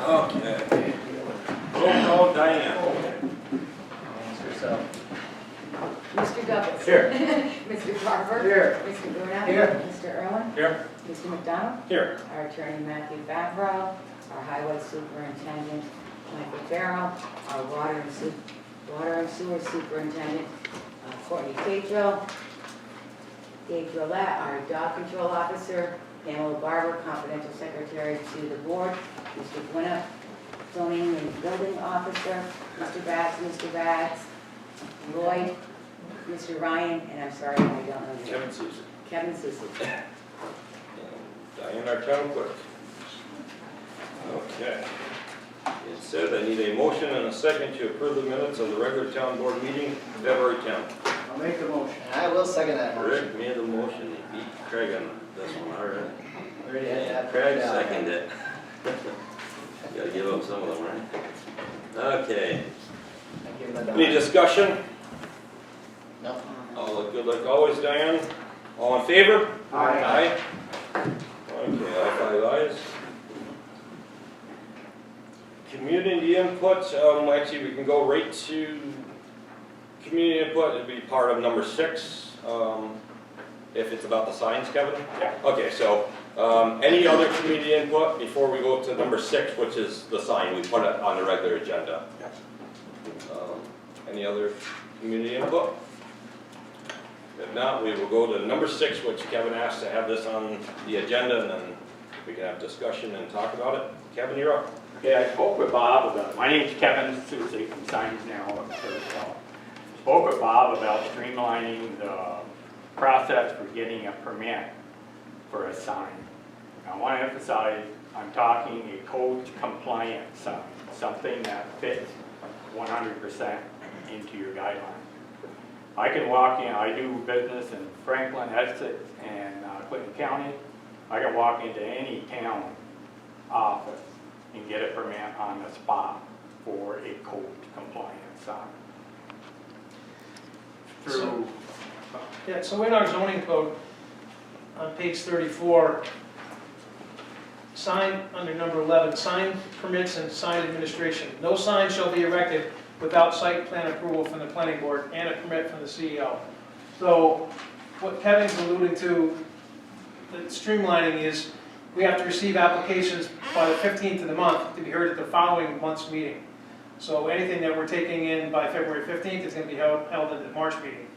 Okay. Roll call, Diane. Mr. Douglas. Here. Mr. Carver. Here. Mr. Brunel. Here. Mr. Irwin. Here. Mr. McDonald. Here. Our attorney Matthew Favreau. Our highway superintendent Michael Farrell. Our water and sewer superintendent Courtney Pedro. Dave Drollet, our dog control officer. Pamela Barber, confidential secretary to the board. Mr. Gwinnett, zoning and building officer. Mr. Bags, Lloyd, Mr. Ryan, and I'm sorry, I don't know your Kevin name. Susan. Kevin Susan. Diane, our town clerk. Okay. It said I need a motion and a second to approve the minutes of the regular town board meeting, February 10th. I'll make the motion. I will second that motion. Rick made the motion, he beat Craig on this one, all right. Already had that. Craig down. seconded it. You gotta give up some of them, right? Okay. I give them Any discussion? No. All look good like always, Diane. All in favor? Aye. Aye. Okay, all 5 ayes. Community input, actually we can go right to community input. It'd be part of number 6, if it's about the signs, Kevin? Yeah. Okay, so any other community input before we go to number 6, which is the sign, we put it on the regular agenda. Any other community input? If not, we will go to number 6, which Kevin asked to have this on the agenda, and then we can have discussion and talk about it. Kevin, you're up. Okay, I spoke with Bob about, my name's Kevin Susie from Signs Now. Spoke with Bob about streamlining the process for getting a permit for a sign. I want to emphasize, I'm talking a code compliant sign, something that fits 100% into your guidelines. I can walk in, I do business in Franklin, Essex, and Clinton County. I can walk into any town office and get a permit on the spot for a code compliant sign. Through, Yeah, so in our zoning code, on page 34, sign, under number 11, sign permits and sign administration. No sign shall be erected without site plan approval from the planning board and a permit from the CEO. So what Kevin's alluding to, the streamlining is, we have to receive applications by the 15th of the month to be heard at the following month's meeting. So anything that we're taking in by February 15th is going to be held at the March meeting.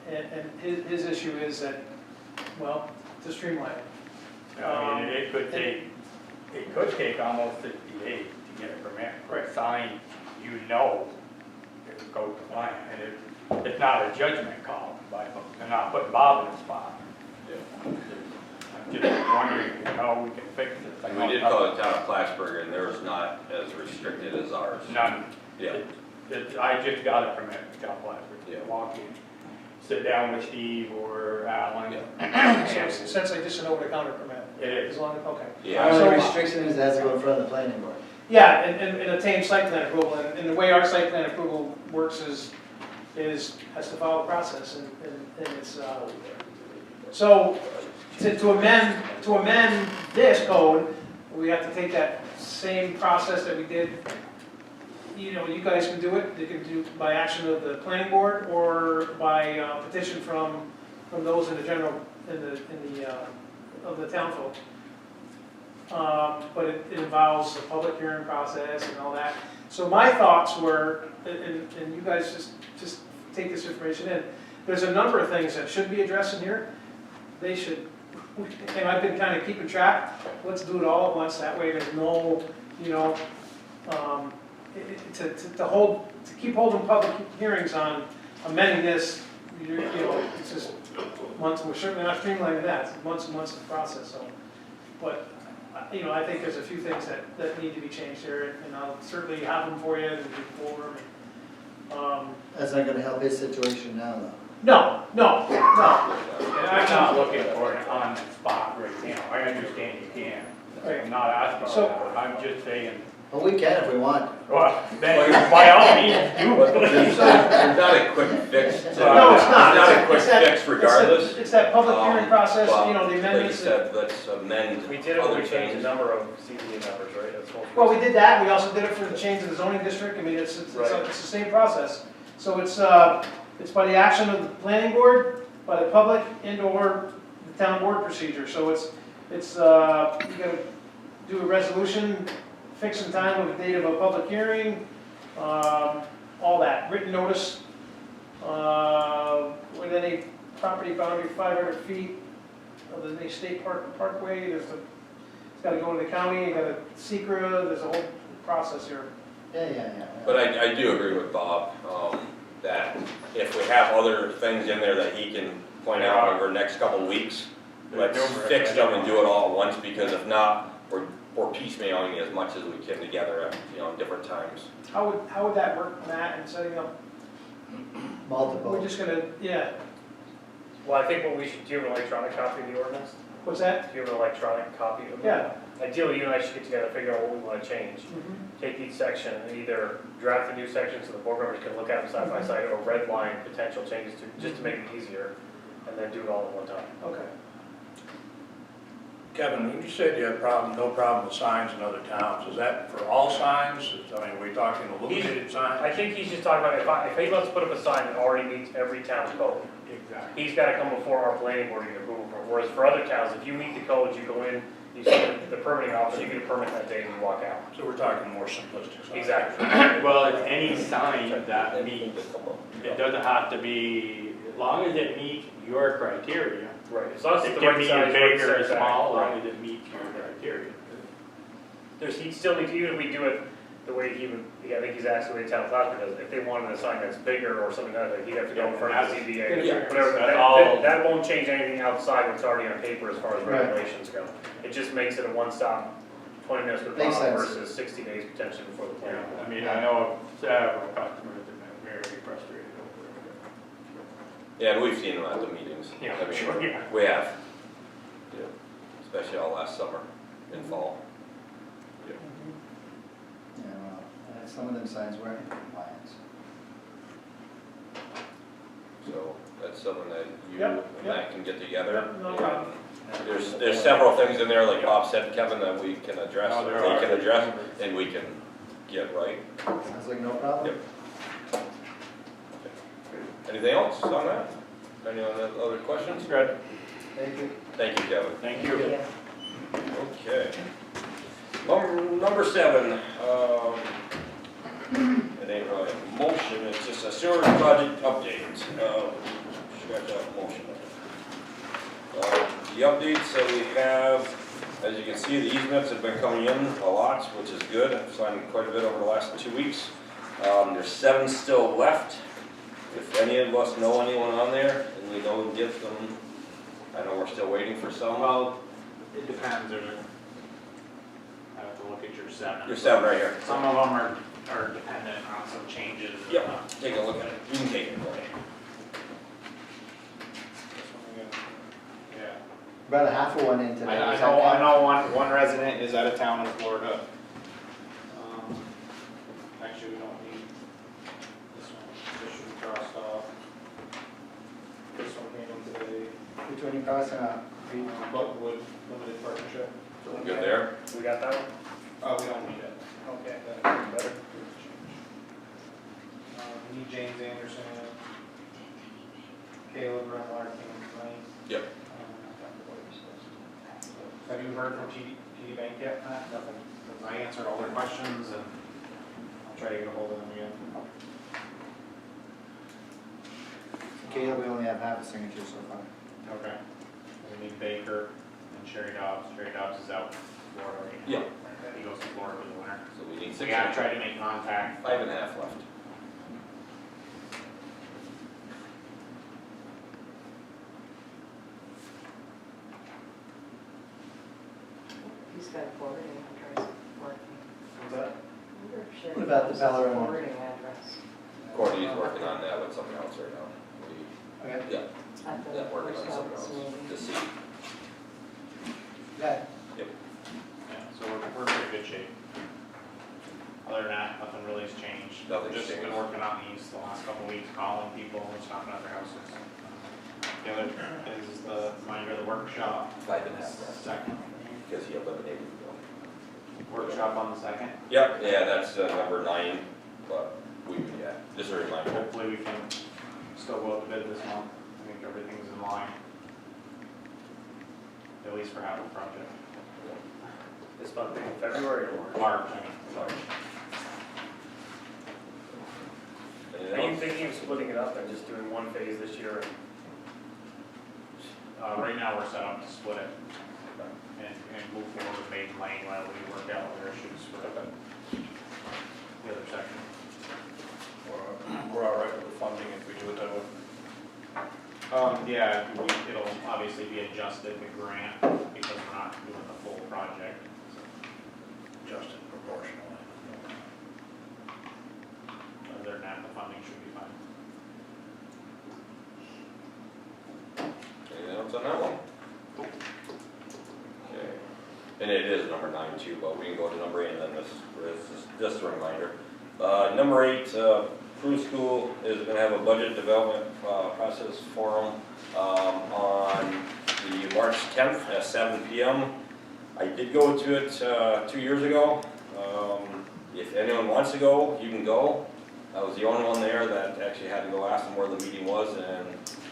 And his issue is that, well, to streamline it. I mean, it could take almost 60 days to get a permit for a sign, you know, it's code compliant, and it's not a judgment call by, I'm not putting Bob in the spot. I'm just wondering how we can fix this. We did call it town of Plattsburgh, and theirs not as restricted as ours. None. Yeah. I just got a permit to tell Plattsburgh Yeah. to walk in, sit down with Steve or Alan. So it's essentially just an over-the-counter permit. It is. As long as, okay. Yeah. Our So- only restriction is it has to go in front of the planning board. Yeah, and obtain site plan approval, and the way our site plan approval works is has to follow the process, and it's, so to amend this code, we have to take that same process that we did. You know, you guys can do it, you can do by action of the planning board, or by petition from those in the general, of the town folk. But it involves a public hearing process and all that. So my thoughts were, and you guys just take this information in, there's a number of things that should be addressed in here. They should, and I've been kind of keeping track, let's do it all at once, that way there's no, you know, to keep holding public hearings on amending this, you know, it's just months, we're certainly not streamlining that, it's months and months of process, so. But, you know, I think there's a few things that need to be changed here, and I'll certainly have them for you and before them. That's not gonna help his situation now, though. No. And I'm not looking for it on the spot right now. I understand you can. I'm not asking for So- that. I'm just saying, Well, we can if we want. Well, then by all means, do But it. there's not a quick fix. No, it's not. It's not a quick It's that- fix regardless. It's that public hearing process, But you know, the Like you amendments. said, let's amend We did it when other we changed the changes. number of CBA members, right? That's what Well, we did that, we also did it for the change of the zoning district, I mean, it's the same process. So it's by the action of the planning board, by the public, and/or the town board procedure. So you gotta do a resolution, fix some time of the date of a public hearing, all that, written notice, with any property boundary 500 feet of the state parkway, it's gotta go to the county, you got a secret, there's a whole process here. Yeah. But I do agree with Bob, that if we have other things in there that he can point out over the next couple of weeks, let's fix them and do it all at once, because if not, we're piecemealing as much as we can together at, different times. How would that work, Matt, in setting up, Multiple. we're just gonna, yeah, Well, I think what we should, do you have an electronic copy of the ordinance? what's that? Do you have an electronic copy of it? Yeah. Ideally, you and I should get together, figure out what we want to change. Take each section and either draft a new section so the board members can look at them side by side, or redline potential changes just to make it easier, and then do it all at one time. Okay. Kevin, when you said you had no problem with signs in other towns, is that for all signs? I mean, are we talking illuminated signs? I think he's just talking about if he wants to put up a sign that already meets every town's code, Exactly. he's got to come before our planning board to get approval for it. Whereas for other towns, if you meet the codes, you go in, you see the permitting officer, you get a permit that day and you walk out. So we're talking more simplistic signs. Exactly. Well, it's any sign that meets, it doesn't have to be, as long as it meets your criteria. Right. As long as It it's the can right be size, big right or setback, small, as right. long as it meets your criteria. He still needs, even if we do it the way I think he's asked the way town Plattsburgh does, if they wanted a sign that's bigger or something like that, he'd have to go in front of the ZBA. Yeah. Whatever, That's all. that won't change anything outside what's already on paper as far as Right. regulations go. It just makes it a one-stop, 20 minutes with Makes Bob sense. versus 60 days potentially before the planning board. I mean, I know several customers have been very frustrated over it. Yeah, and we've seen them at the meetings. Yeah, I mean, sure, yeah. We have. Yeah. Especially all last summer and fall. Yeah, well, some of them signs weren't in compliance. So that's something that you Yep, and Matt can get together. Yep, no problem. And There's several things in there, like Bob said, Kevin, that we can address, No, there they are. can address, and we can get right. Sounds like no problem? Yep. Anything else on that? Any other questions? Good, Thank you. Thank you, Kevin. thank you. Okay. Number 7, it ain't really a motion, it's just a sewer project update. Scratch that motion. The updates that we have, as you can see, the easements have been coming in a lot, which is good. I've signed quite a bit over the last 2 weeks. There's 7 still left. If any of us know anyone on there and we know and get them, I know we're still waiting for some. Well, it depends, I have to look at your 7. Your 7 right here. Some of them are dependent on some changes. Yep, take a look at it. You can take it. Yeah. Brought a half of one in today. I Does that know, I count? know one resident is out of town in Florida. Actually, we don't need this one, this should be crossed off. This one came in today, Which one you crossing out? Buttonwood Limited Partnership. Good there? We got that one? Oh, we don't need it. Okay. Better. We need James Anderson, Caleb Renmark, and Ryan. Yep. Have you heard from TD Bank yet, Matt? Nothing. I answered all their questions and I'll try to get a hold of them again. Caleb, we only have half a signature so far. Okay. We need Baker and Sherry Dobbs. Sherry Dobbs is out in Florida right now. Yeah. He goes to Florida for the winter. So we need So 6. we gotta try to make contact. 5.5 left. He's got a forwarding address working. What's that? What about the Pellerin one? Forwarding address. Courtney's working on that with something else right now. Okay. Yeah, At the yeah, working post on something office else maybe. to see. Yeah. Yeah, so we're in pretty good shape. other than that, nothing really has changed. Nothing's Just been changed. working on these the last couple of weeks, calling people and stopping at their houses. The other is the reminder of the workshop. 5.5. Second. Because he eliminated the Workshop on the second. Yep, yeah, that's number 9, but yeah, just a reminder. Hopefully we can still go out to bid this month. I think everything's in line. At least for half the project. This month being February or? March, I mean, sorry. Anything Are you else? thinking of splitting it up and just doing one phase this year? Right now, we're set up to split it and move forward with Maiden Lane while we work out other issues for the other section. We're all right with the funding if we do it that way. Yeah, it'll obviously be adjusted, the grant, because we're not doing the full project. Adjusted proportionally. Other than that, the funding should be fine. Anything else on that one? Okay, and it is number 9 too, but we can go to number 8 and then this is just a reminder. Number 8, Peru School is going to have a budget development process forum on the March 10th at 7 p.m. I did go to it 2 years ago. If anyone wants to go, you can go. I was the only one there that actually had to go ask him where the meeting was, and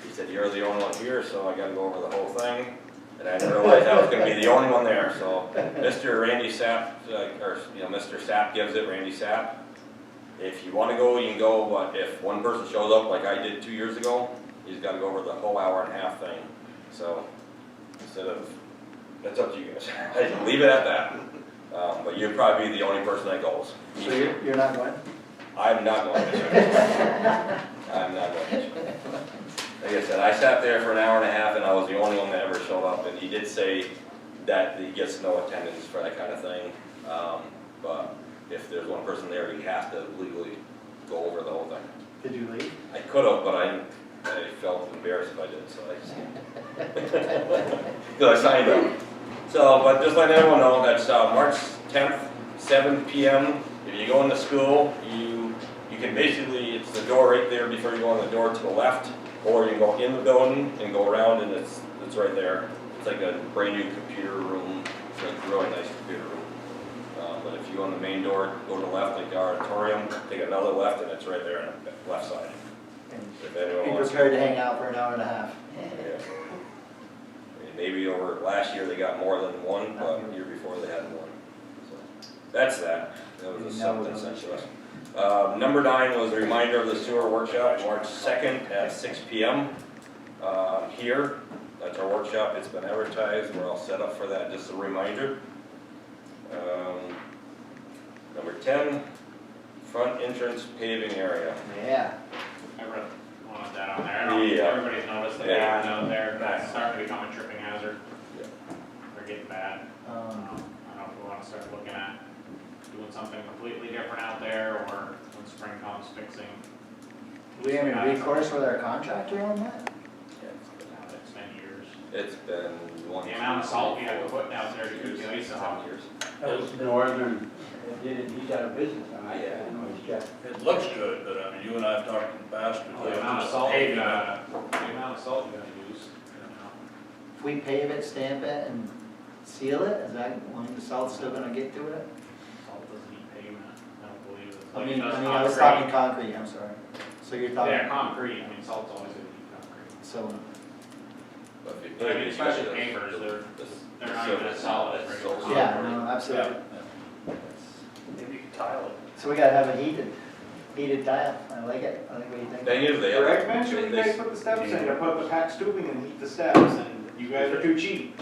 he said, "You're the only one here, so I got to go over the whole thing." And I didn't realize I was going to be the only one there. So Mr. Randy Sapp, or Mr. Sapp gives it, Randy Sapp. If you want to go, you can go, but if one person shows up like I did 2 years ago, he's got to go over the whole hour-and-a-half thing. So instead of, that's up to you guys. I just leave it at that. But you'd probably be the only person that goes. So you're not going? I'm not going this year. I'm not going this year. Like I said, I sat there for an hour and a half and I was the only one that ever showed up, and he did say that he gets no attendance for that kind of thing. But if there's one person there, he has to legally go over the whole thing. Did you leave? I could have, but I felt embarrassed if I did, so I just, because I signed up. So, but just letting everyone know, that's March 10th, 7 p.m. If you go into school, you can basically, it's the door right there before you go in the door to the left, or you can go in the building and go around and it's right there. It's like a brand new computer room. It's like a really nice computer room. But if you go in the main door, go to the left, like the auditorium, take another left, and it's right there on the left side. If anyone Be wants prepared to hang out for an hour and a half. yeah. Maybe over last year they got more than one, but the year before they had one. So that's that. That was a something essentially. Number 9 was a reminder of the sewer workshop, March 2nd at 6 p.m. Here. That's our workshop. It's been advertised. We're all set up for that. Just a reminder. Number 10, front entrance paving area. Yeah. I really wanted that on there. I don't know if Yeah. everybody's noticed the Yeah. pavement out there, that's starting to become a tripping hazard. Yeah. They're getting bad. I don't know if we want to start looking at doing something completely different out there, or when spring comes, fixing. Do we have any recourse with our contractor on that? It's been years. It's been one. The amount of salt we had to put out there to keep the ice Seven off. years. That was Northern, he's out of business now. Yeah. I know he's got. It looks good, but I mean, you and I have talked in the past. The amount of salt you gotta, use, you know. If we pave it, stamp it, and seal it, is that when the salt's still gonna get to it? Salt doesn't need pavement, I don't believe it. I Like mean, it does I was concrete. talking concrete, I'm sorry. So you're talking, Yeah, concrete, I mean, salt's always gonna be concrete. so, But if you But I mean, pave it, especially you pavers, should- they're not even as solid as regular concrete. yeah, no, absolutely. Maybe you could tile it. So we gotta have a heated tile, I like it, I like what you think. Thing is, they have. Greg mentioned you guys put the steps in, to put the patch tubing and heat the steps, and you guys are too cheap.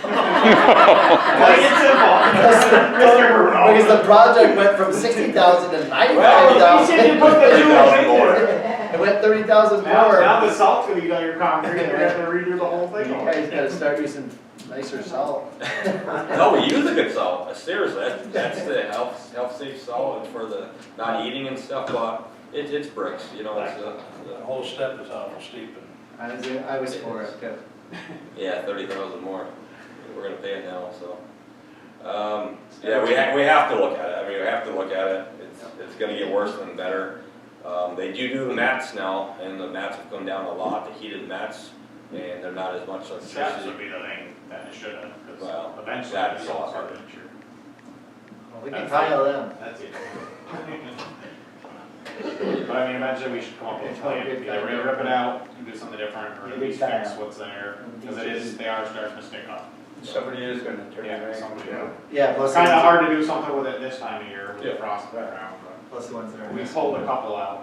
Plain and simple. Mr. Bruno. Because the project went from 60,000 to Well, you 95,000. said you put the tubes in there. It went 30,000 Now more. the salt's gonna get on your concrete, and you're gonna redo the whole You thing. guys gotta start using nicer salt. No, we use a good salt. Seriously, that's the health safe salt. It's for the not eating and stuff, but it's bricks, you know, it's The whole step is awful steep and I was for it, too. yeah, 30,000 more. We're gonna pay it now, so. Yeah, we have to look at it. I mean, we have to look at it. it's gonna get worse than better. They do the mats now, and the mats have come down a lot, the heated mats, and they're not as much Steps electricity. would be the thing that it should have, Well, because eventually that'd it's be all awesome. furniture. Well, we can tile them. That's it. But I mean, eventually we should come up with a plan, either we rip it out, and do something different, or at Maybe least fix tile. what's there, because it is, they are starting to stick up. Somebody is gonna turn Yeah, it around. somebody, Yeah, it's plus. kinda hard to do something with it this time of year, with the Yeah. frost in the ground, Plus the ones that but are. we pulled a couple out,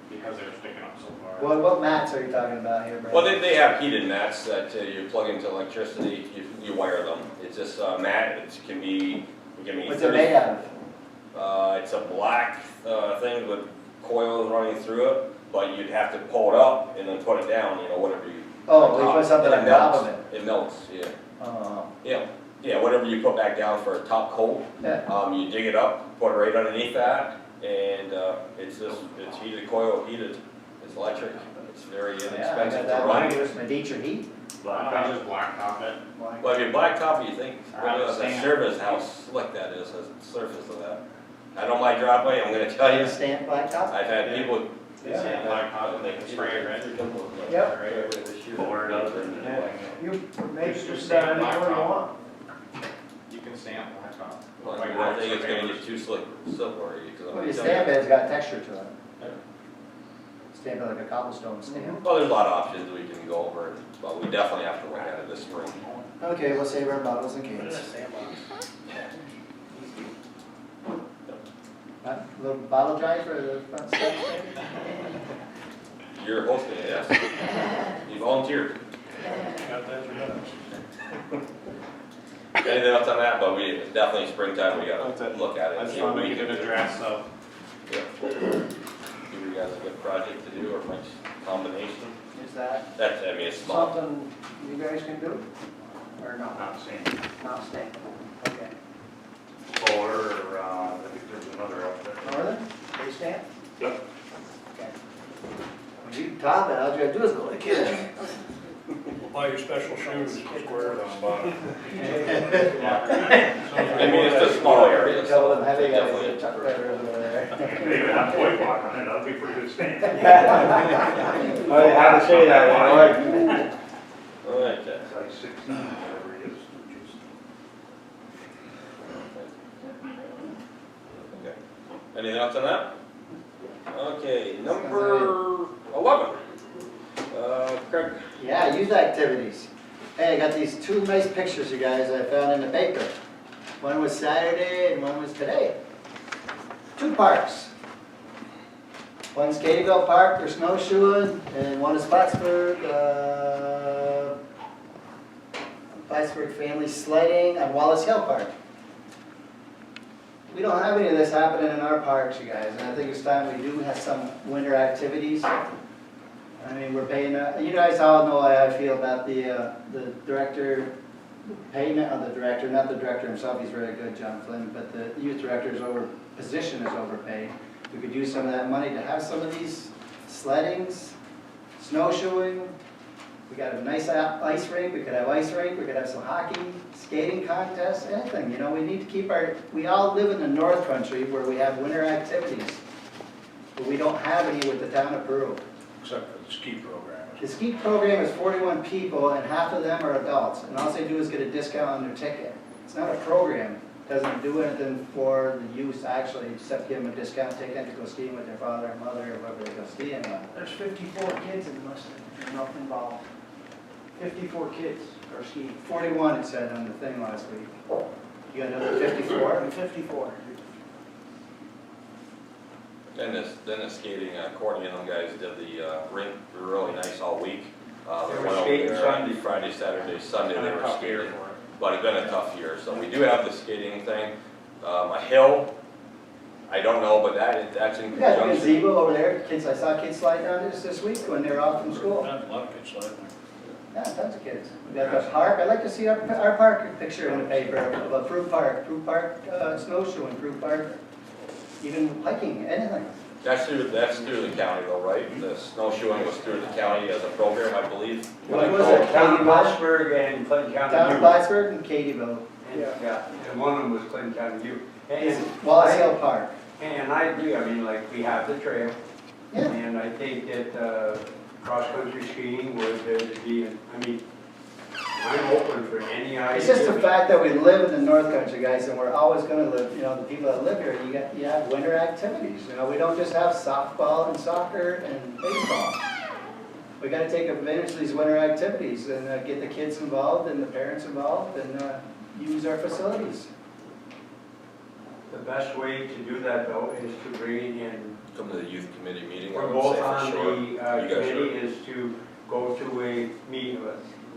because they were sticking up so far. What mats are you talking about here, Brad? Well, they have heated mats that you plug into electricity, you wire them. It's just a mat, it can be What's it 30. made out of? It's a black thing with coils running through it, but you'd have to pull it up and then put it down, whatever you. Oh, we put something on top of melts. it. It melts, yeah. Oh, Yeah, whatever you put back down for a top coat, yeah. you dig it up, put it right underneath that, and it's heated coil, heated, it's electric, it's very Yeah, I inexpensive got to that run. one. It's Medici heat. Why don't I just blacktop it? Well, if you blacktop, you think, Or have it the stand. surface, how slick that is, the surface of that. I know my driveway, I'm gonna tell you, Stamp blacktop? I've had people. Yeah, blacktop, they can spray it red. Yep. Or it does, and then You make just that anywhere you want. You can stamp blacktop. Well, I think it's gonna get too slick, for you, because I'm Well, gonna your tell stamp you. it's got texture to it. Stamp it like a cobblestone stamp. Well, there's a lot of options we can go over, but we definitely have to look at it this spring. Okay, we'll save our bottles and cans. A little bottle dry for the front steps there? You're hosting it, yes? You volunteered. Got that, you got it. Anything else on that, but we, definitely springtime, we That's gotta it. look at it. I just see what wanted we to get can it do. addressed, so. Yeah. Give you guys a good project to do, or nice combination. Is that That's, I mean, it's small. something you guys can do? Or not? Not saying. Not stamp? Okay. Or, I think there's another outfit. Northern, they stamp? Yep. Okay. When you top it, all you gotta do is go like this. Buy your special shoes, squares on the bottom. I mean, it's a small area, Tell so them heavy guys, definitely. the truck drivers over there. They even have boy block on it, that'd be pretty good stamp. Oh, they have to say that, All right, Size 16, whatever it is. okay. Anything else on that? Okay, number 11. Craig. Yeah, youth activities. Hey, I got these two nice pictures, you guys, I found in the paper. One was Saturday and one was today. Two parks. One's Katie'ville Park, they're snowshoeing, and one is Plattsburgh Family Sledding on Wallace Hill Park. We don't have any of this happening in our parks, you guys, and I think it's time we do have some winter activities. I mean, we're paying, you guys all know how I feel about the director, payment of the director, not the director himself, he's very good, John Flynn, but the youth director's position is overpaid. We could use some of that money to have some of these sleddings, snowshoeing. We got a nice ice rink, we could have ice rink, we could have some hockey, skating contests, anything, we need to keep we all live in the North Country where we have winter activities. But we don't have any with the town of Peru. Except for the ski program. The ski program is 41 people and half of them are adults, and all they do is get a discount on their ticket. It's not a program, doesn't do anything for the youth actually, except give them a discount ticket to go skiing with their father and mother or whoever they go skiing with. There's 54 kids involved. 54 kids are skiing. 41 it said on the thing last week. You got another 54? 54. Then the skating, Courtney and them guys did the rink, really nice all week. They went over skating there Sunday. Friday, Saturday, Sunday, they were Tough year skating. for it. But it's been a tough year, so we do have the skating thing. A hill, I don't know, but that's in We got a conjunction. gazebo over there, kids, I saw kids slide down this week when they were off from school. Not a lot of kids like Yeah, tons of kids. We got the park, I'd like to see our park picture in the paper of a Prue Park, snowshoeing, Prue Park, even hiking, anything. That's through the county though, right? The snowshoeing was through the county as a program, I believe. What was it, Town of Katie'ville? Plattsburgh and Clinton County. Town of Youth. Plattsburgh and Katie'ville. Yeah, and one of them was Clinton County Youth. It's And Wallace Hill Park. And I agree, I mean, like, we have the trail, Yeah. and I think that, cross-country skiing would be, I mean, I'm open for any idea. It's just the fact that we live in the North Country, guys, and we're always gonna live, you know, the people that live here, you have winter activities, you know, we don't just have softball and soccer and baseball. We gotta take advantage of these winter activities and get the kids involved and the parents involved and use our facilities. The best way to do that, though, is to bring in, Come to the youth committee meeting, I we're would both say for on sure. the You guys should. committee, is to go to a meeting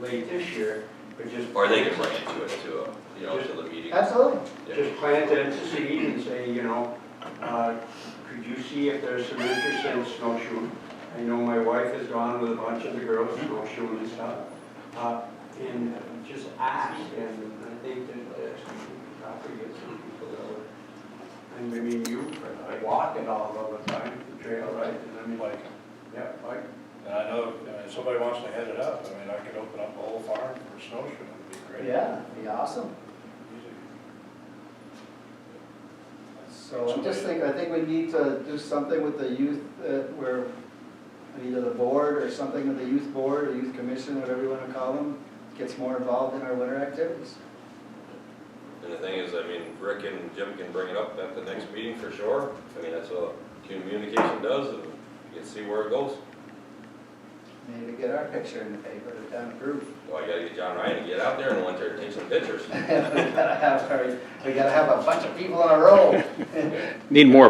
late this year, but just. Or they can bring it to it to, you know, to the meeting. Absolutely. Yeah. Just plant a seed and say, you know, could you see if there's some interest in snowshoeing? I know my wife has gone with a bunch of the girls snowshoeing and stuff. And just ask, and I think that we probably get some people that would. And I mean, you walk it all the time, the trail, right? And I mean, Like, yeah, like, and I know, if somebody wants to head it up, I mean, I could open up a whole farm for snowshoeing, it'd be great. Yeah, be awesome. Easy. So I think we need to do something with the youth, where either the board or something with the youth board or youth commission, whatever you wanna call them, gets more involved in our winter activities. And the thing is, I mean, Rick and Jim can bring it up at the next meeting for sure. I mean, that's what communication does, and you can see where it goes. Maybe get our picture in the paper to kind of prove. Well, I gotta get John Ryan to get out there in the winter and take some pictures. We gotta have a bunch of people in a row. Need more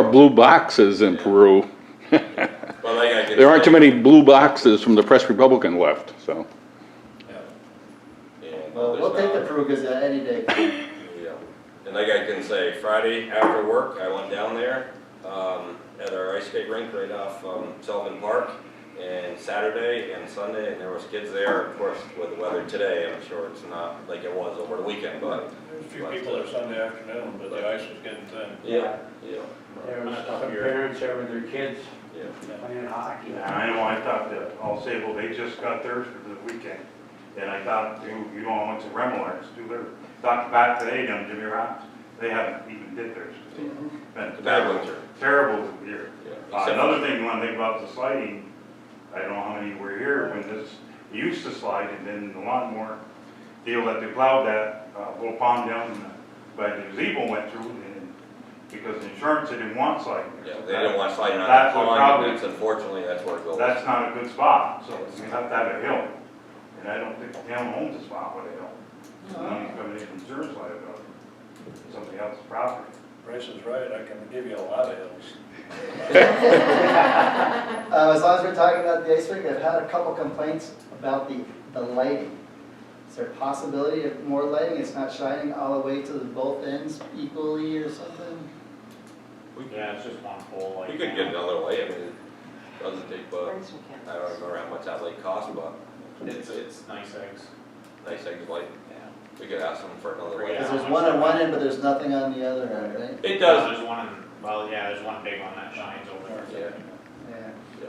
blue boxes in Peru. But like I can There aren't say- too many blue boxes from the Press Republican left, so. Yeah, Well, there's we'll take the not. Perugas any day. Yeah, and like I can say, Friday after work, I went down there, at our ice skate rink right off, Sullivan Park. And Saturday and Sunday, and there was kids there, of course, with the weather today, I'm sure it's not like it was over the weekend, but. There's a few people there Sunday afternoon, but the ice was getting thin. Yeah, there was some parents there with their kids yeah. playing hockey. I know, I thought that, I'll say, well, they just got theirs for the weekend. And I thought, you know, I went to Remillard to do theirs. Thought back today, them Jimmy Rocks, they haven't even did theirs. Been The bad winter. terrible year. Yeah. Except Another thing you wanna think about the sliding, I don't know how many were here when this used to slide, and then the lawnmower deal that they plowed that, little pond down by the gazebo went through, and because the insurance, they didn't want sliding. Yeah, they didn't want sliding on That's that what pond, probably- and that's unfortunately, that's where it goes. That's not a good spot, so you have to have a hill. And I don't think the town owns a spot with a hill. So money's coming in insurance liability, somebody else's property. Bryce is right, I can give you a lot of hills. As long as we're talking about the ice rink, I've had a couple complaints about the lighting. Is there a possibility of more lighting? It's not shining all the way to the both ends equally or something? Yeah, it's just one pole light. We could get another light, I mean, it doesn't take, but, Bring some I don't remember how much that light cost, but It's nice eggs. nice egg light. Yeah. We could ask them for another light. Yeah. Because there's one on one end, but there's nothing on the other end, right? It does, There's one, well, yeah, there's one big one that shines over there. yeah, Yeah.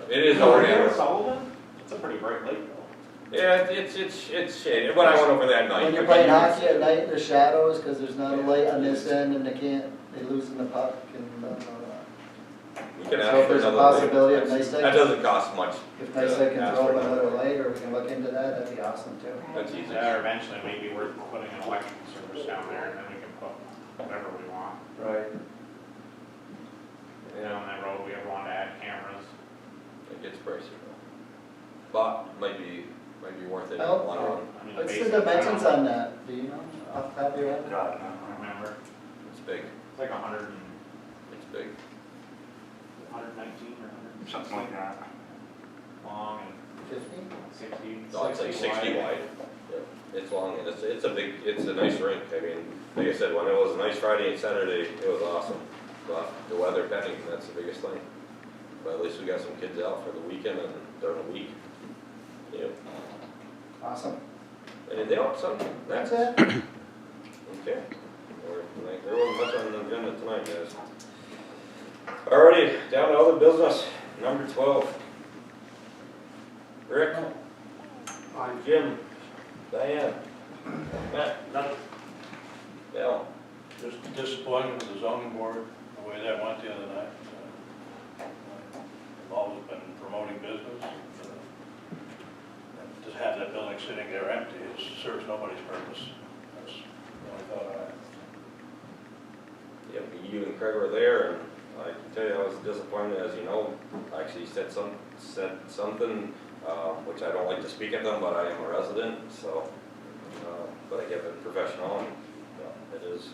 yeah. It is You know, over here there. in Sullivan, it's a pretty bright light though. Yeah, it's shaded, when I went over that night. When you're playing hockey at night, there's shadows, because there's not a light on this end, and they losing the puck, and blah, blah, blah. We can So ask if for there's a another light. possibility of That's- nice That light, doesn't cost much. if nice to light can ask throw for up another another. light, or we can look into that, that'd be awesome too. That's easy. Yeah, or eventually maybe we're putting an electrical service down there and then we can put whatever we want. Right. Down that road, we ever want to add cameras. It gets pricey though. But might be worth it. Oh, One on. I mean, What's the basic, dimensions on that, do you know, off the top of your head? God, I don't remember. It's big, It's like 100 and, it's big. 119 or 100. Something like that. Long and 50? 60. Oh, it's like 60 wide. Yeah, it's long and it's a big, it's a nice rink. I mean, like I said, when it was a nice Friday and Saturday, it was awesome. But the weather pending, that's the biggest thing. But at least we got some kids out for the weekend and during the week. Yeah. Awesome. Anything else, son? That's Next. it. Okay. There wasn't much on the agenda tonight, guys. Alrighty, down to other business, number 12. Rick? Jim? Diane? Matt? Bill? Just disappointed with the zoning board, the way that went the other night. I've always been promoting business. And to have that building sitting there empty serves nobody's purpose. That's the only thought I had. Yeah, you and Craig were there, and I can tell you I was disappointed, as you know. I actually said something, which I don't like to speak at them, but I am a resident, so, but I kept it professional, and it is.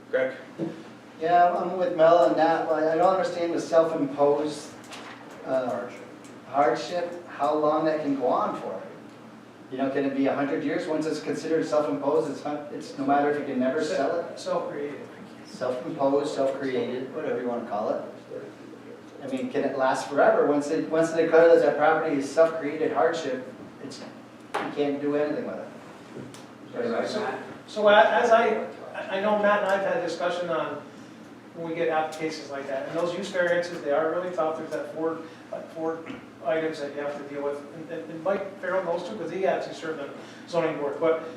Craig? Yeah, I'm with Mel on that, but I don't understand the self-imposed hardship, how long that can go on for. You know, can it be 100 years? Once it's considered self-imposed, it's no matter if you can never sell it? Self-created. Self-imposed, self-created, whatever you want to call it. I mean, can it last forever? Once they declare that property is self-created hardship, you can't do anything with it. So as I know Matt and I've had discussion on when we get applications like that, and those use variances, they are really tough. There's that four items that you have to deal with. And Mike Farrell knows too, because he actually served on the zoning board. But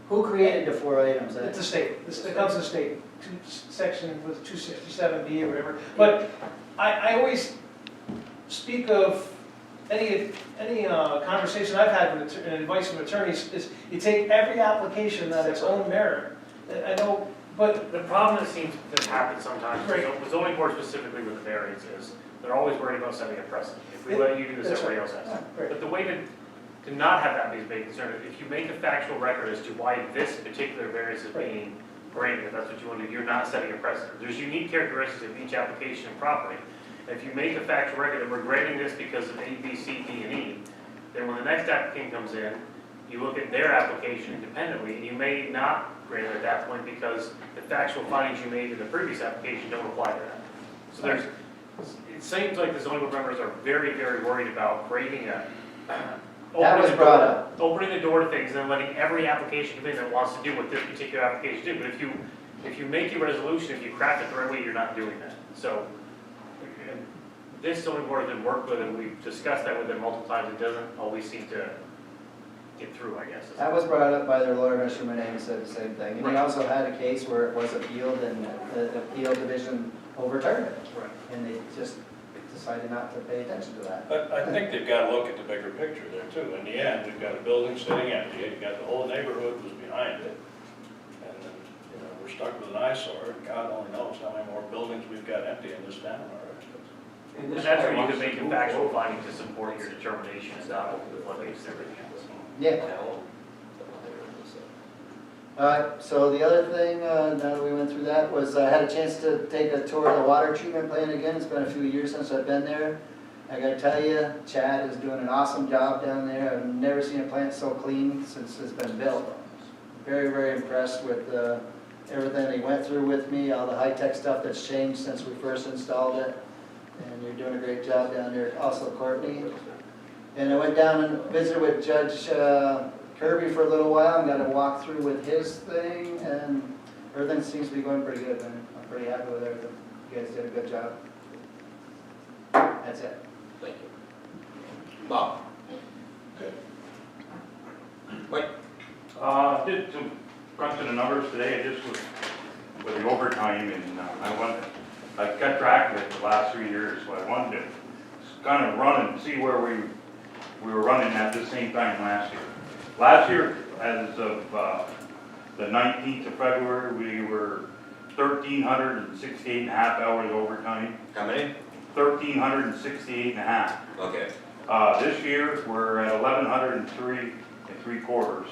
Who created the 4 items? it's the state, it comes to the state, section with 267B or whatever. But I always speak of any conversation I've had with and advice from attorneys is you take every application on its own merit. I know, but The problem that seems to happen sometimes, Right. with zoning board specifically with the variance is, they're always worried about setting a precedent. If we let you do this, That's everybody right. else has to. Right. But the way to not have that be a big concern, if you make a factual record as to why this particular variance is being granted, if that's what you want to do, you're not setting a precedent. There's unique characteristics of each application and property. If you make a factual record that we're granting this because of A, B, C, D, and E, then when the next applicant comes in, you look at their application independently, and you may not grant it at that point because the factual findings you made in the previous application don't apply to that. So it seems like the zoning board members are very, very worried about creating a, That was brought up. opening the door to things and then letting every application come in that wants to do what this particular application did. But if you make your resolution, if you craft it the right way, you're not doing that. So this zoning board has been worked with, and we've discussed that with them multiple times. It doesn't always seem to get through, I guess. That was brought up by their lawyer, Mr. Monet, who said the same thing. And he also had a case where it was appealed and the appeal division overturned it. Right. And they just decided not to pay attention to that. But I think they've got to look at the bigger picture there too. In the end, we've got a building sitting empty, you've got the whole neighborhood was behind it. And then, we're stuck with an eyesore, and God only knows how many more buildings we've got empty in this town already. And that's where you can make a factual finding to support your determination and not open the floodgates and everything else. Yeah. So the other thing, now that we went through that, was I had a chance to take a tour of the water treatment plant again. It's been a few years since I've been there. I gotta tell you, Chad is doing an awesome job down there. I've never seen a plant so clean since it's been built. Very, very impressed with everything they went through with me, all the high-tech stuff that's changed since we first installed it. And you're doing a great job down there, also Courtney. And I went down and visited with Judge Kirby for a little while and got to walk through with his thing, and everything seems to be going pretty good, man. I'm pretty happy with everything. You guys did a good job. That's it. Thank you. Bob? Good. Mike? Did some crunching the numbers today, just with the overtime, and I kept track of it the last 3 years, so I wanted to kind of run and see where we were running at the same time last year. Last year, as of the 19th of February, we were 1,368 and a half hours overtime. How many? 1,368 and a half. Okay. This year, we're at 1,103 and 3/4.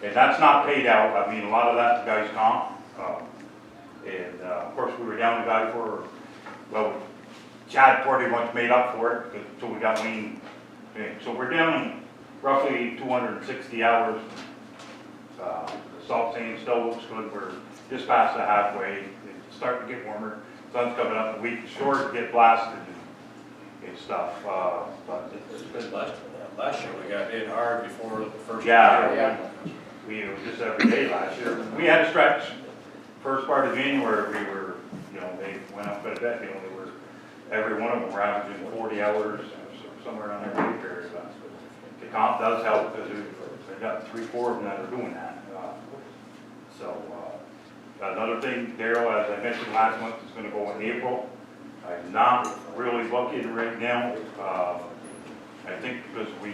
And that's not paid out. I mean, a lot of that's guys' comp. And of course, we were down a guy Chad pretty much made up for it, so we got lean. So we're down roughly 260 hours. The salt sand still looks good. We're just past the halfway. It's starting to get warmer. Sun's coming up. The week is short, get blasted and stuff. But It's been last year we got hit hard before the first. yeah, we were just every day last year. We had a stretch. First part of January, we were, they went up quite a bit. They were, every one of them were averaging 40 hours, somewhere around their pay period. The comp does help because we've got 3-4 of them that are doing that. So Another thing, Daryl, as I mentioned last month, is gonna go in April. I'm not really looking right now. I think because we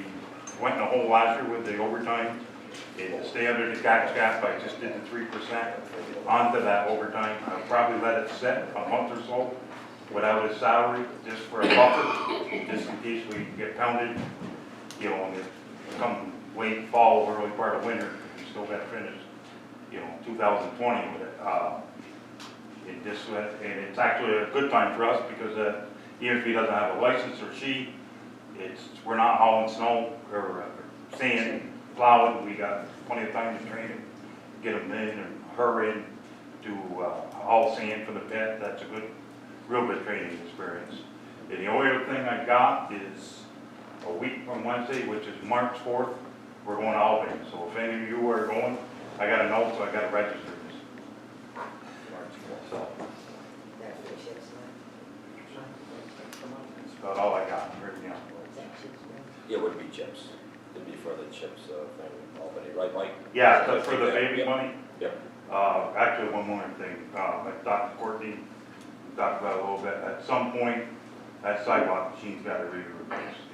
went in the hole last year with the overtime, to stay under the tax cap, I just did the 3% onto that overtime. I'll probably let it set a month or so without his salary, just for a buffer, just in case we get pounded, you know, and it come late fall, early part of winter, we still got to finish, 2020 with it. And it's actually a good time for us because even if he doesn't have a license or she, we're not hauling snow or sand, plowing. We got plenty of time to train him, get him in and hurry in, do haul sand for the pit. That's a real good training experience. And the only other thing I got is a week from Wednesday, which is March 4th, we're going to Albany. So if any of you are going, I got a note, so I got to register this. So That's what it is, that's about all I got right now. It would be chips. It'd be for the chips thing, Albany, right, Mike? Yeah, that's for the baby money. Yep. Actually, one more thing. I talked to Courtney, talked about it a little bit. At some point, that sidewalk machine's got to be replaced.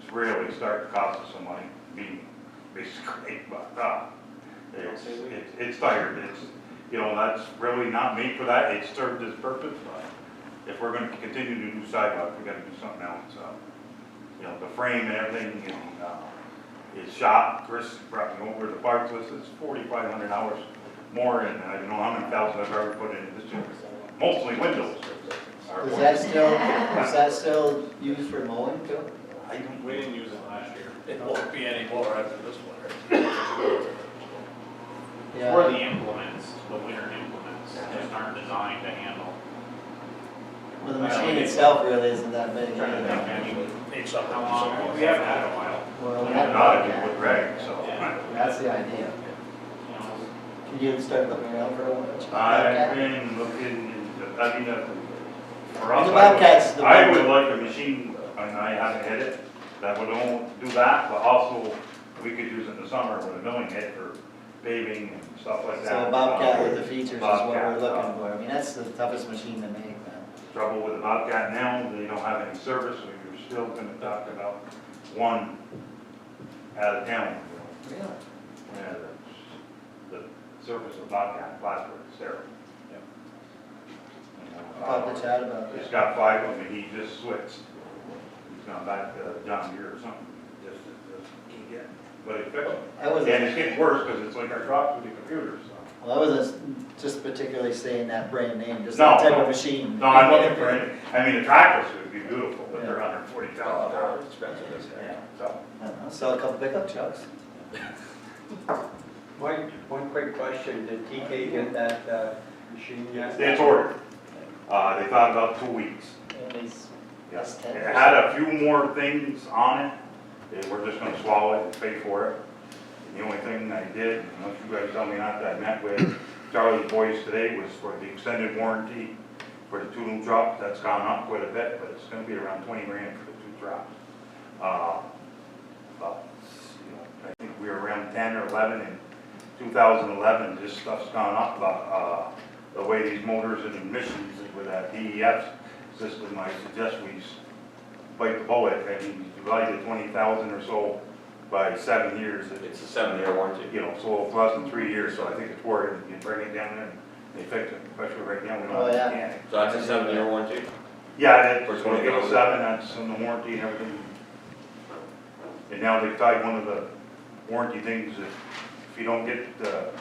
It's really starting to cost us some money, basically, but it's tired. That's really not made for that. It served its purpose, but if we're going to continue to do sidewalk, we got to do something else. The frame and everything is shot. Chris brought me over the parts list. It's 4,500 hours more, and I don't know how many thousands I've already put into this year. Mostly windows. Is that still used for mowing too? We didn't use it last year. It won't be any more after this winter. For the implements, the winter implements, just aren't designed to handle. Well, the machine itself really isn't that big. I'm trying to think, I mean, Need something. how long, we haven't had it in a while. Well, we Not have even with Greg, so. That's the idea. You know, Can you start looking around for one? I've been looking into, for us, The Bobcat's the I one. would like a machine, and I haven't hit it, that would only do that, but also we could use it in the summer with a milling hit for paving and stuff like that. So a Bobcat with the features is what we're Bobcat, looking for. I mean, that's the toughest machine to make, man. Trouble with the Bobcat now, they don't have any service, so you're still gonna talk about one out of town. Really? Yeah, the surface of Bobcat, plastic, is terrible. Talk to Chad about He's this. got 5 of them, and he just switched. He's gone back to John Deere or something, just can't get it. But it fixed it. I wasn't, And it's getting worse, because it's like our trucks with the computers, so. well, I wasn't just particularly saying that brand name, just No, that type no. of machine. No, I'm looking for it. I mean, the tractors would be beautiful, but they're under $40,000. They're expensive, this guy. Yeah, so. I don't know, sell a couple pickup trucks. One quick question, did TK get that machine yet? It's ordered. They thought about 2 weeks. Yeah. That's It 10%. had a few more things on it. We're just gonna swallow it and pay for it. And the only thing I did, unless you guys tell me not, that I met with Charlie's boys today, was for the extended warranty for the 2 new trucks. That's gone up quite a bit, but it's gonna be around 20 grand for the 2 trucks. But, I think we were around 10 or 11 in 2011. This stuff's gone up, but the way these motors and emissions with that DEF system, I suggest we bite the bullet. I mean, divide the 20,000 or so by 7 years. It's a 7-year warranty. So it's less than 3 years, so I think it's worth it. You bring it down and they fix it, especially right now, we Oh, don't have yeah. a mechanic. So that's a 7-year warranty? Yeah, it's For going to give us 20,000. 7, that's in the warranty and everything. And now they've tied one of the warranty things that if you don't get this,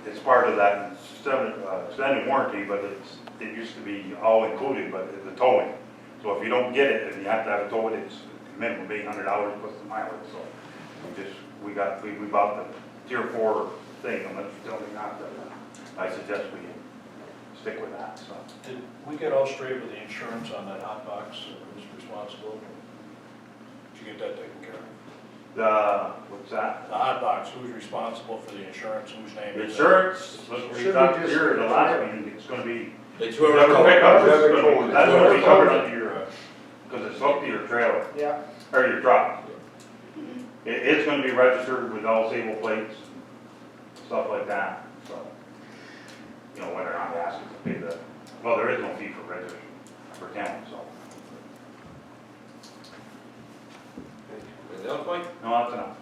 it's part of that extended warranty, but it used to be all included, but the towing. So if you don't get it, and you have to have it towed, it's minimum $800 plus the mileage, so we bought the Tier 4 thing, unless you tell me not to, I suggest we stick with that, so. Did we get all straight with the insurance on that hot box? Who's responsible? Did you get that taken care of? What's that? The hot box, who's responsible for the insurance? Whose name The is it? insurance, we talked here at the last meeting, it's gonna be, It's whoever whoever pickup, Whoever that's told it. gonna be covered under your, because it's hooked to your trailer, Yeah. or your truck. It's gonna be registered with all Sable plates, stuff like that, so. You know, whether or not to ask us to pay the, well, there is no fee for registration for kennel, so. Anything else, Mike? No, that's enough.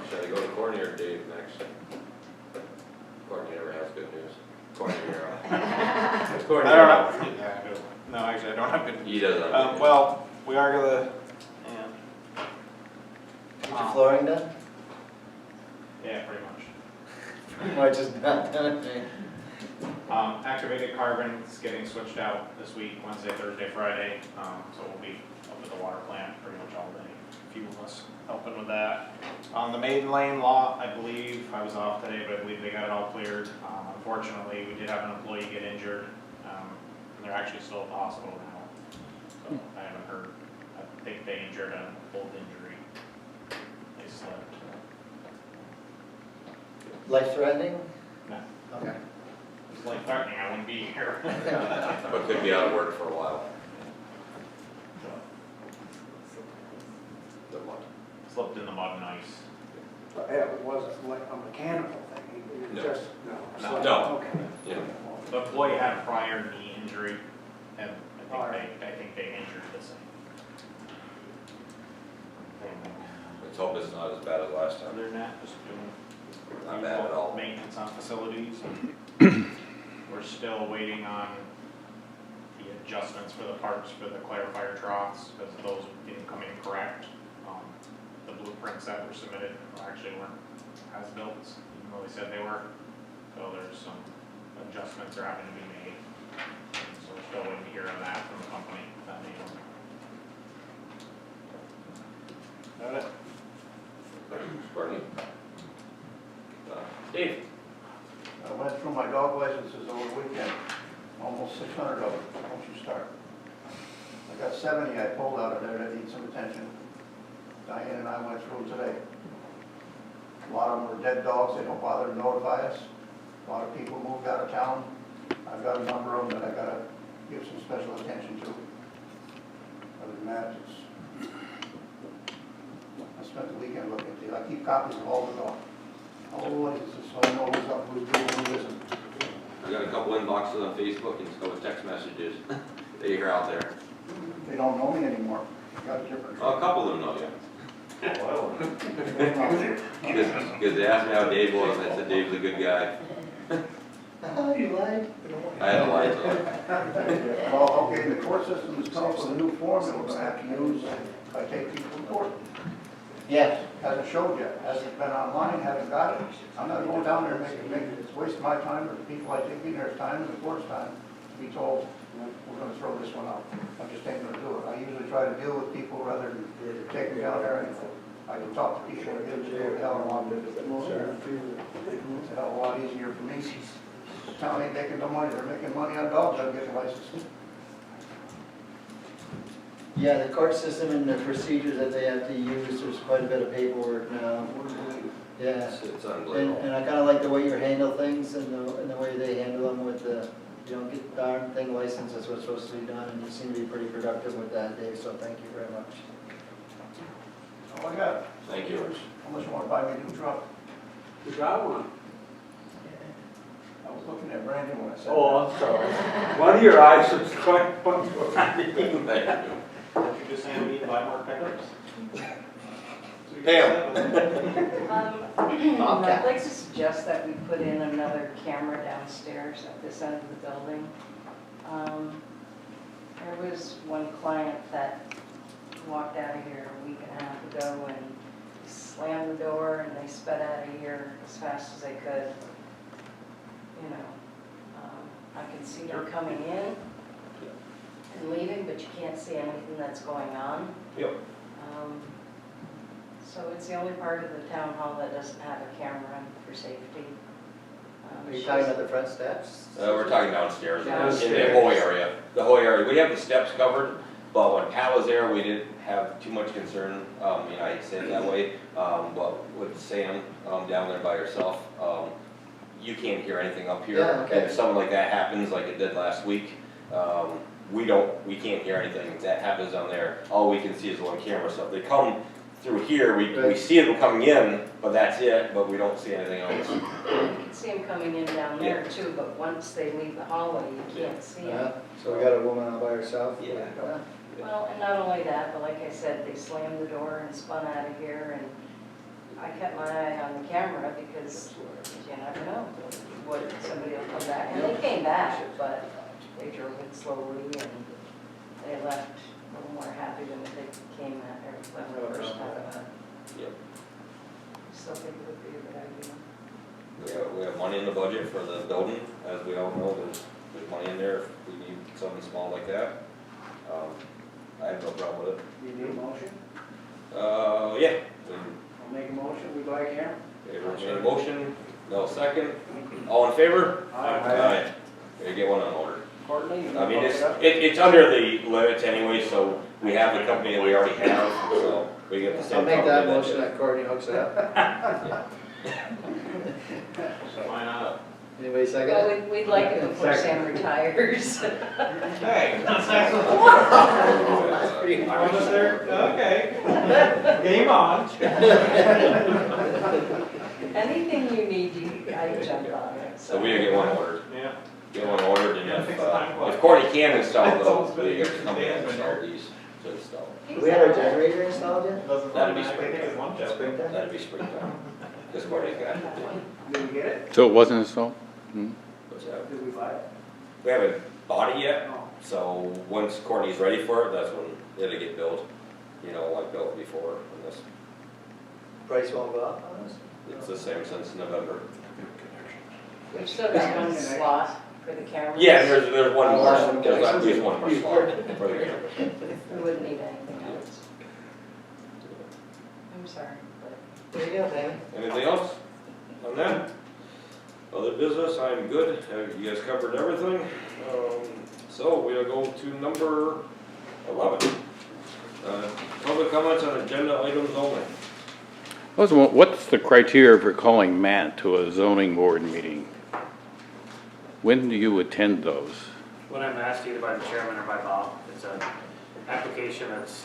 Should I go to Courtney or Dave next? Courtney never has good news. Courtney, you're up. I don't have, yeah, I do. No, actually, I don't have good. He doesn't have good news. Well, we are gonna, Is your flooring done? yeah, pretty much. Why just not done it? Activated carbon is getting switched out this week, Wednesday, Thursday, Friday, so we'll be up at the water plant pretty much all day. A few of us helping with that. On the maiden lane lot, I believe, I was off today, but I believe they got it all cleared. Unfortunately, we did have an employee get injured, and they're actually still at the hospital now. So I haven't heard, I think they injured an old injury. They slept. Life threatening? No. Okay. It's like threatening, I wouldn't be here. But could be out of work for a while. The mud. Slipped in the mud and ice. It wasn't like a mechanical thing, it No. was just, no. No. No. Okay. Yeah. The employee had a prior knee injury, and I Alright. think they injured the same. Let's hope it's not as bad as last time. Other than that, just doing. Not bad at all. Maintenance on facilities. We're still waiting on the adjustments for the parts for the clarifier troughs, because those didn't come in correct. The blueprints that were submitted actually weren't as built, even though they said they were. So there's some adjustments that are having to be made. So we're still waiting to hear on that from the company, that made them. Got it? Courtney? Dave? I went through my dog licenses over the weekend, almost 600 of them, once you start. I got 70 I pulled out of there that need some attention. Diane and I went through them today. A lot of them were dead dogs, they don't bother to notify us. A lot of people moved out of town. I've got a number of them that I gotta give some special attention to. Other than that, I spent the weekend looking at these. I keep copies of all the dogs. All the licenses, so I know who's up, who's doing, who isn't. I got a couple inboxes on Facebook and so with text messages that you're out there. They don't know me anymore. I got a different. Oh, a couple of them know you. Well, Because they asked me how Dave was, and I said Dave's a good guy. You lied? I had to lie to him. well, okay, the court system has come up with a new form that we're gonna have to use if I take people to court. Yes. Hasn't showed yet, hasn't been online, haven't got it. I'm not going down there and make it, it's wasting my time or the people I take in there's time and the court's time to be told, we're gonna throw this one out. I just ain't gonna do it. I usually try to deal with people rather than take them down there and I can talk to people and get them to do the hell I want to do. It's a hell of a lot easier for me. The town ain't making no money, they're making money on dogs, I'm getting licensed. Yeah, the court system and the procedures that they have to use, there's quite a bit of paperwork now. Yeah. It's And, unbelievable. and I kinda like the way you handle things and the way they handle them with the, you don't get the darn thing licensed, that's what's supposed to be done, and you seem to be pretty productive with that, Dave, so thank you very much. Oh, I got it. Thank you. How much you wanna buy me a new truck? You got one? I was looking at Brandon when I said that. Oh, I'm sorry. One of your eyes was quite funny. Thank you. Did you just say we need to buy more pickups? Pam? I'd like to suggest that we put in another camera downstairs at this end of the building. There was one client that walked out of here a week and a half ago and slammed the door and they sped out of here as fast as they could. You know, I can see them coming in and leaving, but you can't see anything that's going on. Yep. So it's the only part of the town hall that doesn't have a camera for safety. Are you talking about the front steps? We're talking downstairs, in the Downstairs. whole area. The whole area. We have the steps covered, but when Pat was there, we didn't have too much concern. I say it that way. But with Sam down there by herself, you can't hear anything up here. Yeah, okay. And if something like that happens, like it did last week, we can't hear anything that happens down there. All we can see is one camera. So if they come through here, we see them coming in, but that's it, but we don't see anything else. You can see them coming in down there too, but once they leave the hallway, you can't see them. So we got a woman all by herself? Yeah. Well, and not only that, but like I said, they slammed the door and spun out of here, and I kept my eye on the camera because you never know what, somebody will come back. And they came back, but they drove it slowly and they left a little more happy than they came at, or when the first time. Yep. Still think it would be a good idea. We have money in the budget for the building, as we all know, there's money in there if we need something small like that. I have no problem with it. You need a motion? Yeah. I'll make a motion, we buy a camera. Okay, we're making a motion, no second. All in favor? Aye. We get one on order. Courtney, you I mean, look it up? it's under the limits anyway, so we have the company that we already have, so we get the same I'll make company that that motion did. that Courtney hooks it up. So why not? Anybody second Well, it? we'd like it before Sam retires. Hey, Almost there? Okay. Game on. Anything you need, I jump on it. So we get one ordered. Yeah. Get one ordered, and Yeah, fix the time clock. if Courtney can install It's almost those, we been get the company years to since install Dan's been these to install. Do we have our generator installed yet? That'd be I think it's one job. Springtime? That'd be springtime, because Courtney's got it. Did we get it? So it wasn't installed? What's that? Did we buy it? We haven't bought it yet, No. so once Courtney's ready for it, that's when it'll get built. You know, like built before, and this, Price won't go up on us? it's the same since November. We've still got one slot for the cameras. Yeah, there's one more, Oh, there's at least one more slot for the camera. We wouldn't need anything else. I'm sorry, but. There you go, Tammy. Anything else on that? Other business, I'm good. You guys covered everything. So we'll go to number 11. Public comments on agenda items only. What's the criteria for calling Matt to a zoning board meeting? When do you attend those? When I'm asked either by the chairman or by Bob, it's an application that's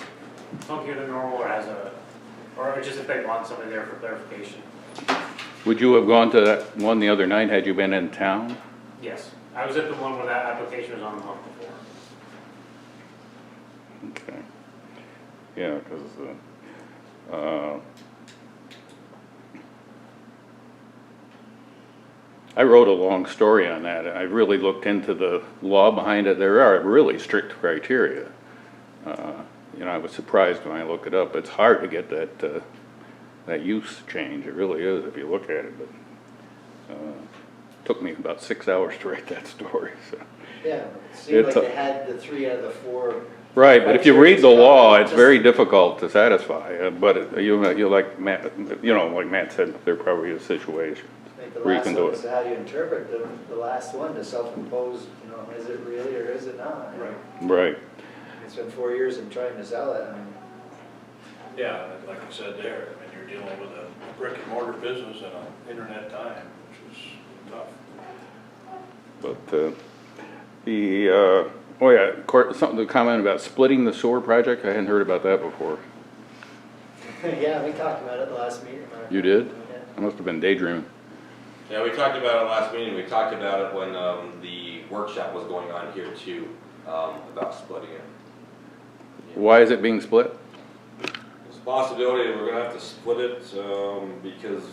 funkier than normal or just if they want somebody there for clarification. Would you have gone to that one the other night had you been in town? Yes, I was at the one where that application was on the month before. Okay. Yeah, because, I wrote a long story on that. I really looked into the law behind it. There are really strict criteria. You know, I was surprised when I looked it up. It's hard to get that use change. It really is if you look at it, but took me about 6 hours to write that story, so. Yeah, it seemed like It's a- they had the 3 out of the 4. Right, but if you read the law, it's very difficult to satisfy, but you like Matt, you know, like Matt said, there probably is situations Like the where you last can one do is it. how you interpret the last one, to self-impose, you know, is it really or is it not? Right. Right, It's been 4 years of trying to sell it, I mean, Yeah, like I said there, I mean, you're dealing with a brick and mortar business in an internet time, which is tough. but oh yeah, something to comment about splitting the sewer project, I hadn't heard about that before. yeah, we talked about it the last meeting. Mark. You did? Yeah. I must have been daydreaming. Yeah, we talked about it last meeting. We talked about it when the workshop was going on here too, about splitting it. Why is it being split? There's a possibility that we're gonna have to split it, because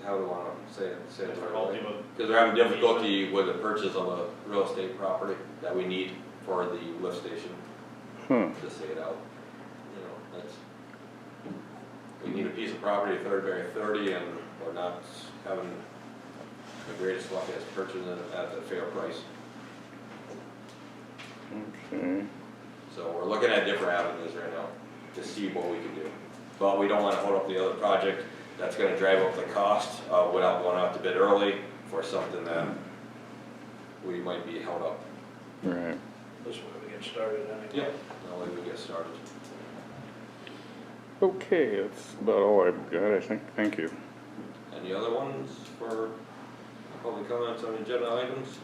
how do I want to say it? Because they're having difficulty with the purchase of a real estate property that we need for the lift station, to say it out. You know, that's, we need a piece of property, 30 by 30, and we're not having the greatest luck as purchasing it at the fair price. Okay. So we're looking at different avenues right now to see what we can do. But we don't want to hold up the other project. That's going to drive up the cost without going out to bid early for something that we might be held up. Right. This way we get started anyway. Yeah, that way we get started. Okay, that's about all I've got, I think. Thank you. Any other ones for public comments on agenda items?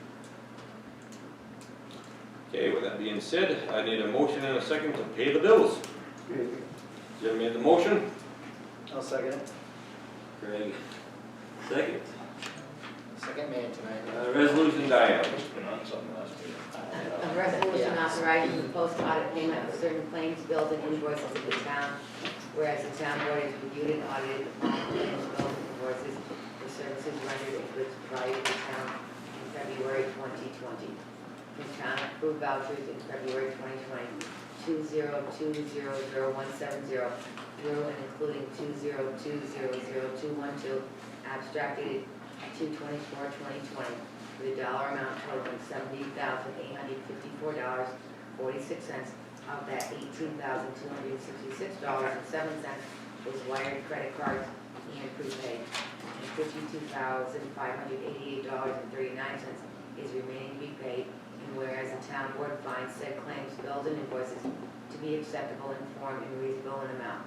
Okay, with that being said, I need a motion and a second to pay the bills. Jim made the motion. I'll second it. Craig, second. Second man tonight. Resolution, Diane. Been on something last week. A resolution authorizing the post-audit payment of certain claims, bills, and invoices of the town, whereas the town board has reviewed and audited the following claims, bills, and invoices for services rendered and goods provided to the town in February 2020. From town approved vouchers in February 2020, 202000170 through and including 202000212, abstracted 2/24/2020, with a dollar amount totaling $70,854.46. Of that, $18,266.07 was wired credit cards and prepaid, and $52,588.39 is remaining to be paid. And whereas the town board finds said claims, bills, and invoices to be acceptable in form and reasonable in amount.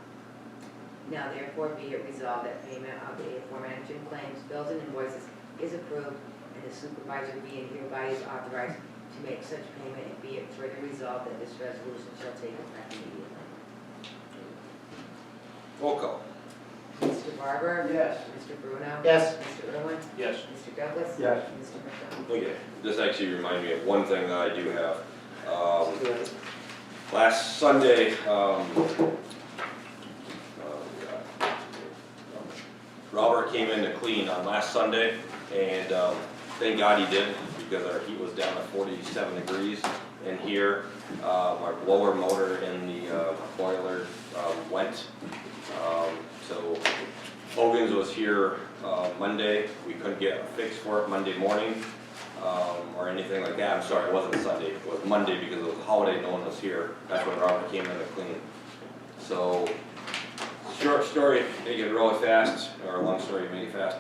Now therefore be it resolved that payment of the aforementioned claims, bills, and invoices is approved, and the supervisor being hereby is authorized to make such payment, and be it further resolved that this resolution shall take effect immediately. Roll call. Mr. Barber? Yes. Mr. Bruno? Yes. Mr. Irwin? Yes. Mr. Douglas? Yes. Mr. McDonald? Okay, this actually reminded me of one thing that I do have. Last Sunday, Robert came in to clean on last Sunday, and thank God he did, because our heat was down at 47 degrees in here. Our blower motor in the boiler went. So Hogan's was here Monday. We couldn't get a fix for it Monday morning or anything like that. I'm sorry, it wasn't Sunday. It was Monday because it was a holiday. No one was here. That's when Robert came in to clean. So short story, make it really fast, or long story, make it fast.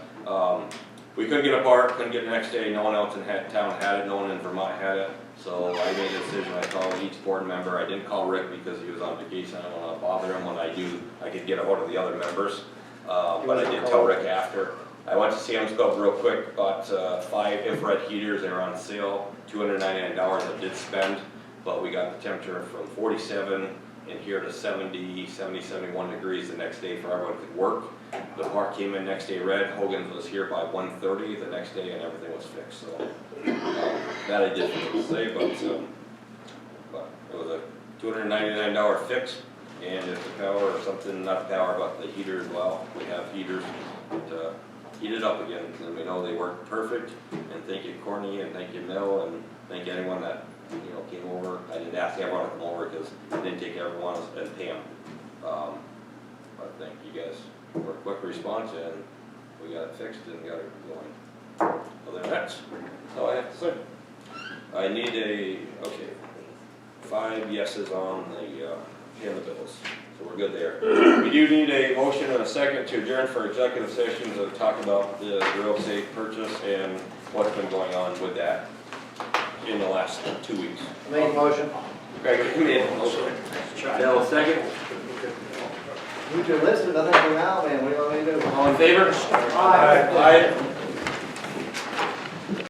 We couldn't get a part, couldn't get it the next day. No one else in town had it. No one in Vermont had it. So I made a decision. I called each board member. I didn't call Rick because he was on vacation. I don't want to bother him. When I do, I could get a hold of the other members. But I did tell Rick after. I went to Sam's Club real quick, bought 5 infrared heaters. They were on sale, $299 I did spend. But we got the temperature from 47 in here to 70, 71 degrees the next day for everyone to work. The part came in next day red. Hogan's was here by 1:30 the next day, and everything was fixed. So that I did say, but it was a $299 fix. And if the power or something, not the power, but the heater as well, we have heaters that heat it up again, and we know they work perfect. And thank you, Courtney, and thank you, Nell, and thank you anyone that came over. I didn't ask everyone to come over because I didn't take everyone and pay them. But thank you guys for a quick response, and we got it fixed and got it going. Other than that, that's all I have to say. I need 5 yeses on the paying the bills, so we're good there. We do need a motion and a second to adjourn for executive sessions to talk about the real estate purchase and what's been going on with that in the last 2 weeks. Main motion. Greg, made a motion. Dell, second. You can listen, nothing from now, man. What do you want me to do? All in favor? Aye. Aye.